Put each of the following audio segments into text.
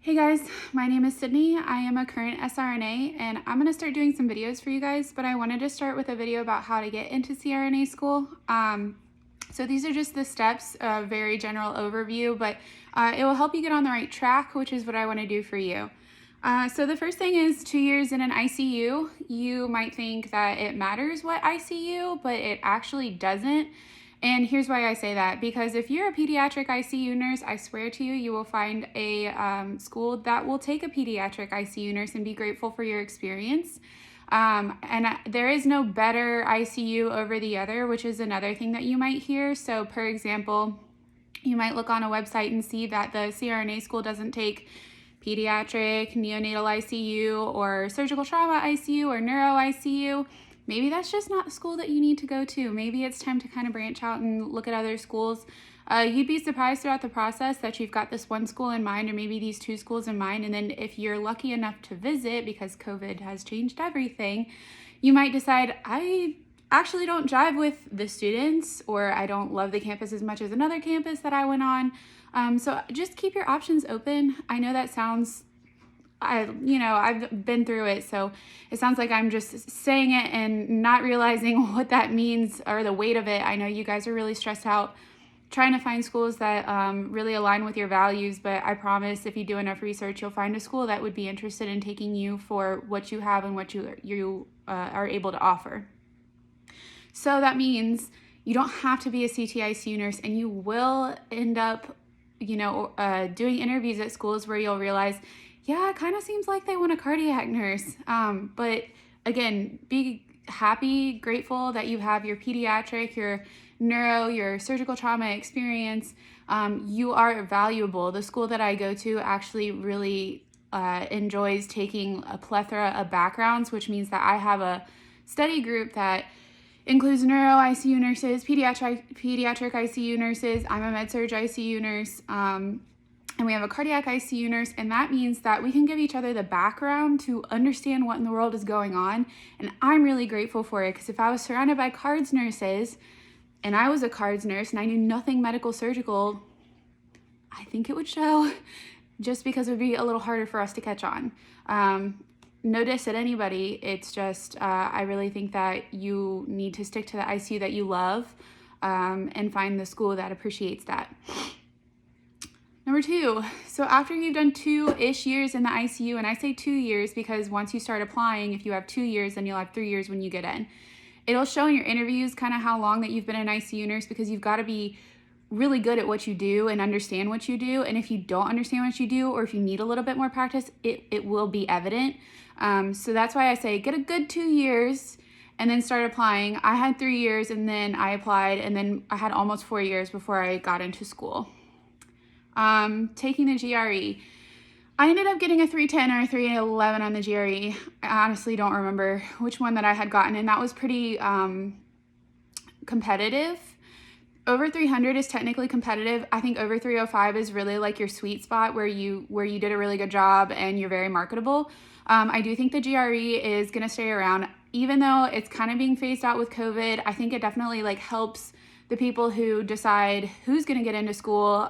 Hey guys, my name is Sydney. I am a current CRNA and I'm going to start doing some videos for you guys, but I wanted to start with a video about how to get into CRNA school. So these are just the steps, a very general overview, but it will help you get on the right track, which is what I want to do for you. So the first thing is 2 years in an ICU. You might think that it matters what ICU, but it actually doesn't. And here's why I say that, because if you're a pediatric ICU nurse, I swear to you, you will find a school that will take a pediatric ICU nurse and be grateful for your experience. There is no better ICU over the other, which is another thing that you might hear. So per example, you might look on a website and see that the CRNA school doesn't take pediatric, neonatal ICU, or surgical trauma ICU, or neuro ICU. Maybe that's just not the school that you need to go to. Maybe it's time to kind of branch out and look at other schools. You'd be surprised throughout the process that you've got this one school in mind, or maybe these two schools in mind, and then if you're lucky enough to visit, because COVID has changed everything, you might decide, I actually don't jive with the students, or I don't love the campus as much as another campus that I went on. So just keep your options open. I know that sounds, I've been through it, so it sounds like I'm just saying it and not realizing what that means or the weight of it. I know you guys are really stressed out trying to find schools that really align with your values, but I promise if you do enough research, you'll find a school that would be interested in taking you for what you have and what you are able to offer. So that means you don't have to be a CTICU nurse, and you will end up, doing interviews at schools where you'll realize, yeah, it kind of seems like they want a cardiac nurse. But again, be happy, grateful that you have your pediatric, your neuro, your surgical trauma experience. You are valuable. The school that I go to actually really enjoys taking a plethora of backgrounds, which means that I have a study group that includes neuro ICU nurses, pediatric ICU nurses. I'm a med-surg ICU nurse. And we have a cardiac ICU nurse, and that means that we can give each other the background to understand what in the world is going on. And I'm really grateful for it, because if I was surrounded by cards nurses and I was a cards nurse and I knew nothing medical surgical, I think it would show, just because it would be a little harder for us to catch on. No diss at anybody. It's just, I really think that you need to stick to the ICU that you love and find the school that appreciates that. Number 2, so after you've done 2-ish years in the ICU, and I say 2 years because once you start applying, if you have 2 years, then you'll have 3 years when you get in. It'll show in your interviews kind of how long that you've been an ICU nurse, because you've got to be really good at what you do and understand what you do. And if you don't understand what you do, or if you need a little bit more practice, it will be evident. So that's why I say get a good 2 years and then start applying. I had 3 years and then I applied, and then I had almost 4 years before I got into school. Taking the GRE. I ended up getting a 310 or a 311 on the GRE. I honestly don't remember which one that I had gotten, and that was pretty competitive. Over 300 is technically competitive. I think over 305 is really like your sweet spot where you did a really good job and you're very marketable. I do think the GRE is going to stay around, even though it's kind of being phased out with COVID. I think it definitely helps the people who decide who's going to get into school,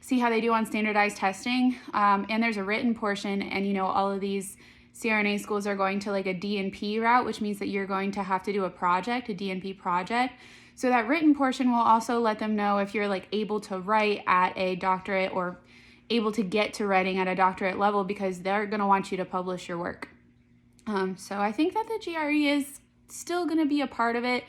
see how they do on standardized testing. And there's a written portion, and all of these CRNA schools are going to a DNP route, which means that you're going to have to do a project, a DNP project. So that written portion will also let them know if you're able to write at a doctorate, or able to get to writing at a doctorate level, because they're going to want you to publish your work. So I think that the GRE is still going to be a part of it.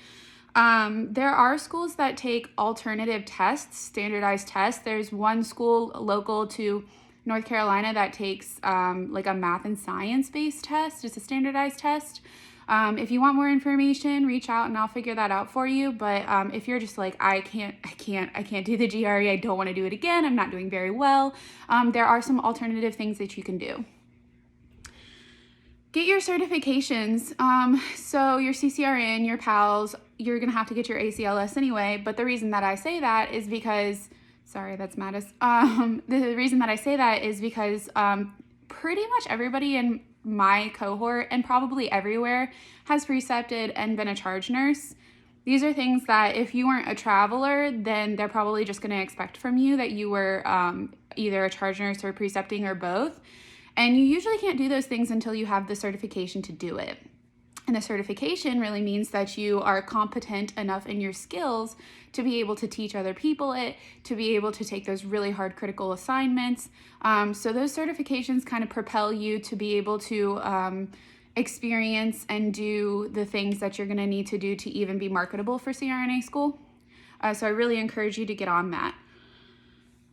There are schools that take alternative tests, standardized tests. There's one school local to North Carolina that takes a math and science based test. It's a standardized test. If you want more information, reach out and I'll figure that out for you. But if you're just I can't do the GRE, I don't want to do it again, I'm not doing very well, there are some alternative things that you can do. Get your certifications. So your CCRN, your PALS, you're going to have to get your ACLS anyway. But the reason that I say that is because, sorry, that's Mattis. The reason that I say that is because pretty much everybody in my cohort, and probably everywhere, has precepted and been a charge nurse. These are things that if you weren't a traveler, then they're probably just going to expect from you that you were either a charge nurse or precepting or both. And you usually can't do those things until you have the certification to do it. And the certification really means that you are competent enough in your skills to be able to teach other people it, to be able to take those really hard critical assignments. So those certifications kind of propel you to be able to experience and do the things that you're going to need to do to even be marketable for CRNA school. So I really encourage you to get on that.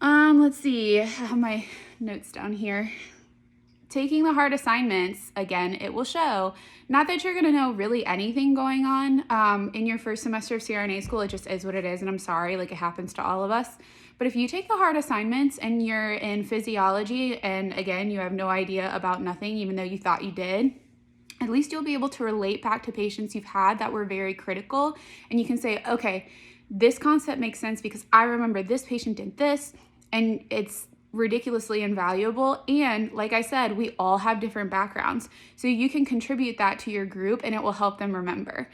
Let's see, I have my notes down here. Taking the hard assignments, again, it will show, not that you're going to know really anything going on in your first semester of CRNA school. It just is what it is, and I'm sorry, like, it happens to all of us. But if you take the hard assignments and you're in physiology, and again, you have no idea about nothing, even though you thought you did, at least you'll be able to relate back to patients you've had that were very critical, and you can say, okay, this concept makes sense because I remember this patient did this, and it's ridiculously invaluable. And like I said, we all have different backgrounds, so you can contribute that to your group and it will help them remember.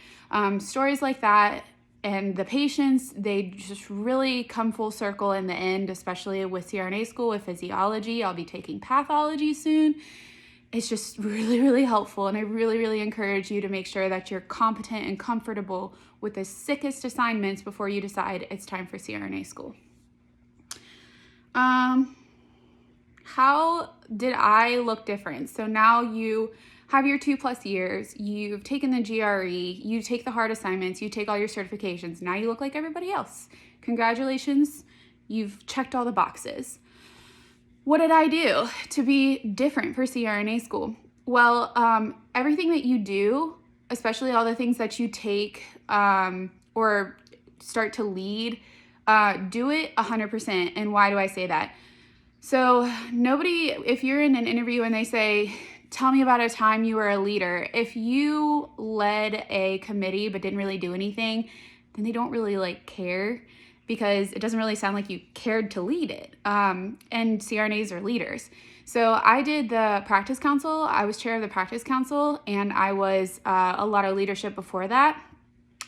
Stories like that and the patients, they just really come full circle in the end, especially with CRNA school, with physiology. I'll be taking pathology soon. It's just really, really helpful, and I really, really encourage you to make sure that you're competent and comfortable with the sickest assignments before you decide it's time for CRNA school. How did I look different? So now you have your 2+ years, you've taken the GRE, you take the hard assignments, you take all your certifications. Now you look like everybody else. Congratulations, you've checked all the boxes. What did I do to be different for CRNA school? Well, everything that you do, especially all the things that you take or start to lead, do it 100%. And why do I say that? So nobody, if you're in an interview and they say, tell me about a time you were a leader, if you led a committee but didn't really do anything, then they don't really care, because it doesn't really sound like you cared to lead it. And CRNAs are leaders. So I did the practice council. I was chair of the practice council, and I was a lot of leadership before that.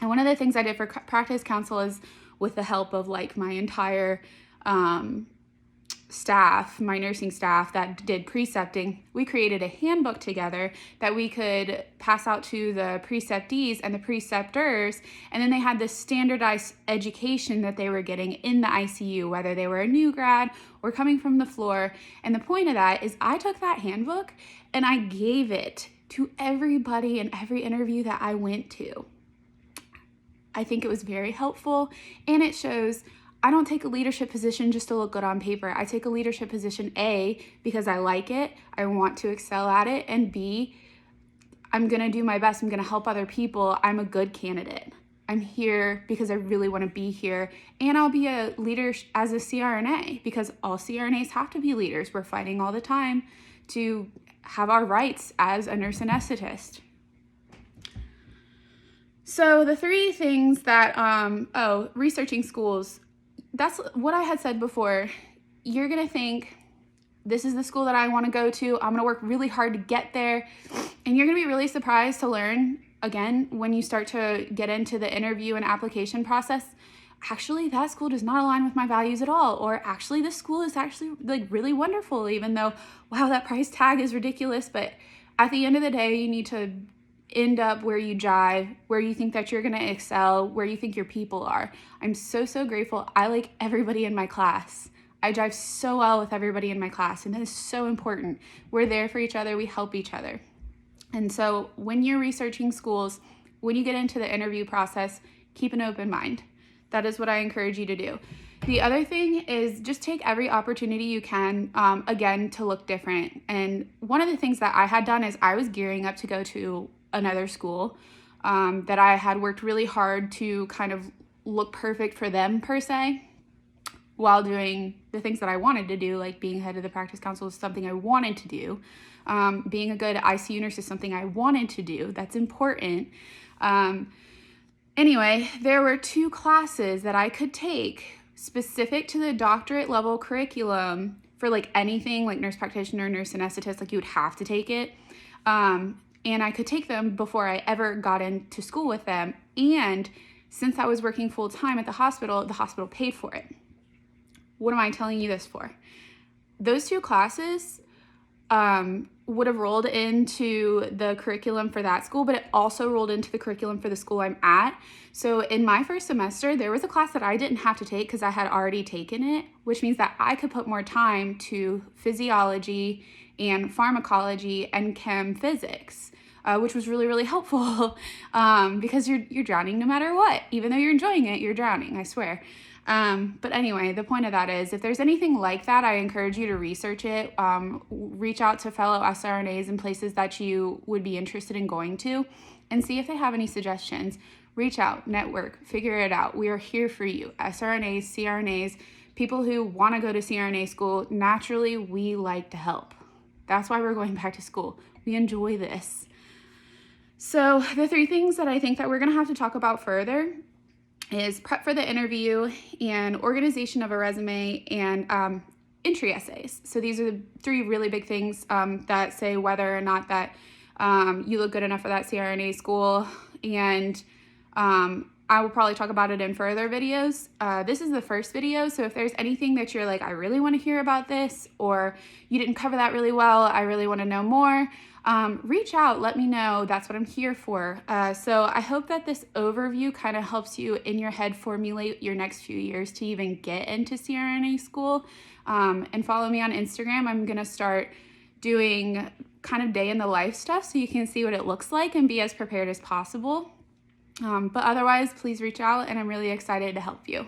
And one of the things I did for practice council is, with the help of my entire staff, my nursing staff that did precepting, we created a handbook together that we could pass out to the preceptees and the preceptors, and then they had this standardized education that they were getting in the ICU, whether they were a new grad or coming from the floor. And the point of that is I took that handbook and I gave it to everybody in every interview that I went to. I think it was very helpful, and it shows I don't take a leadership position just to look good on paper. I take a leadership position, A, because I like it, I want to excel at it, and B, I'm gonna do my best, I'm gonna help other people, I'm a good candidate. I'm here because I really wanna be here, and I'll be a leader as a CRNA, because all CRNAs have to be leaders. We're fighting all the time to have our rights as a nurse anesthetist. So the 3 things that, researching schools, that's what I had said before. You're gonna think, this is the school that I wanna go to, I'm gonna work really hard to get there, and you're gonna be really surprised to learn, again, when you start to get into the interview and application process, actually that school does not align with my values at all, or actually this school is actually really wonderful, even though, wow, that price tag is ridiculous. But at the end of the day, you need to end up where you jive, where you think that you're gonna excel, where you think your people are. I'm so grateful. I like everybody in my class. I jive so well with everybody in my class, and that is so important. We're there for each other, we help each other. And so when you're researching schools, when you get into the interview process, keep an open mind. That is what I encourage you to do. The other thing is just take every opportunity you can, again, to look different. And one of the things that I had done is I was gearing up to go to another school that I had worked really hard to kind of look perfect for them, per se, while doing the things that I wanted to do, like being head of the practice council is something I wanted to do. Being a good ICU nurse is something I wanted to do. That's important. Anyway, there were 2 classes that I could take specific to the doctorate level curriculum for anything like nurse practitioner, nurse anesthetist, you would have to take it. And I could take them before I ever got into school with them. And since I was working full-time at the hospital paid for it. What am I telling you this for? Those 2 classes would have rolled into the curriculum for that school, but it also rolled into the curriculum for the school I'm at. So in my first semester, there was a class that I didn't have to take because I had already taken it, which means that I could put more time to physiology and pharmacology and chem physics, which was really, really helpful because you're drowning no matter what. Even though you're enjoying it, you're drowning, I swear. But anyway, the point of that is if there's anything like that, I encourage you to research it, reach out to fellow SRNAs in places that you would be interested in going to and see if they have any suggestions. Reach out, network, figure it out. We are here for you. SRNAs, CRNAs, people who want to go to CRNA school, naturally, we like to help. That's why we're going back to school. We enjoy this. So the 3 things that I think that we're going to have to talk about further is prep for the interview and organization of a resume and entry essays. So these are the 3 really big things that say whether or not that you look good enough for that CRNA school. And I will probably talk about it in further videos. This is the first video, so if there's anything that you're like, I really want to hear about this, or you didn't cover that really well, I really want to know more, reach out, let me know. That's what I'm here for. So I hope that this overview kind of helps you in your head formulate your next few years to even get into CRNA school. And follow me on Instagram. I'm going to start doing kind of day in the life stuff so you can see what it looks like and be as prepared as possible. But otherwise, please reach out, and I'm really excited to help you.